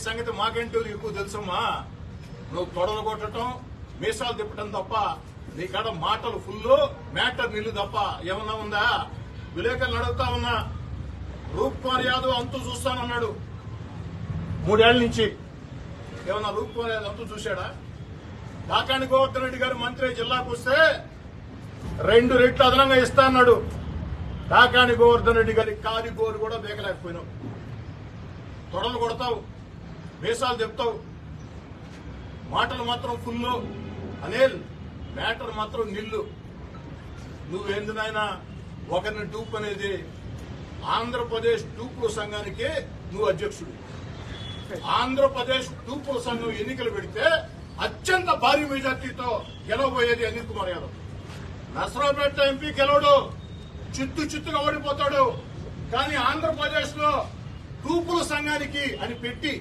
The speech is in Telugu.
సంగతి మాకంటూ ఎక్కువ తెలుసమ్మా. నువ్వు తొడలు కొట్టడం, మీసాలు తిప్పటం తప్ప నీ కాడ మాటలు ఫుల్, మ్యాటర్ నిల్లు తప్ప ఏమన్నా ఉందా? విలేకరులు అడుగుతా ఉన్నా. రూప్ కుమార్ యాదవ్ అంతూ చూస్తానన్నాడు 3 ఏళ్ల నుంచి. ఏమన్నా రూప్ కుమార్ యాదవ్ అంతూ చూశాడా? కాకాని గోవర్ధన్ రెడ్డి గారు మంత్రి జిల్లాకు వస్తే 2 రెట్లు అదనంగా ఇస్తా అన్నాడు. కాకాని గోవర్ధన్ రెడ్డి గారి కాలి గోరు కూడా బేకలేకపోయినావు. తొడలు కొడతావు, మీసాలు చెప్తావు, మాటలు మాత్రం ఫుల్, అనిల్ మ్యాటర్ మాత్రం నిల్లు. నువ్వేంది నాయనా ఒకరిని డూప్ అనేది? ఆంధ్రప్రదేశ్ డూపుల సంఘానికి నువ్వు అధ్యక్షుడు. ఆంధ్రప్రదేశ్ డూపుల సంఘం ఎన్నికలు పెడితే అత్యంత భారీ మెజార్టీతో గెలవబోయేది అనిల్ కుమార్ యాదవ్. నసరాపేట ఎంపీ గెలవడు, చిత్తుగా ఓడిపోతాడు. కానీ ఆంధ్రప్రదేశ్ లో డూపుల సంఘానికి అని పెట్టి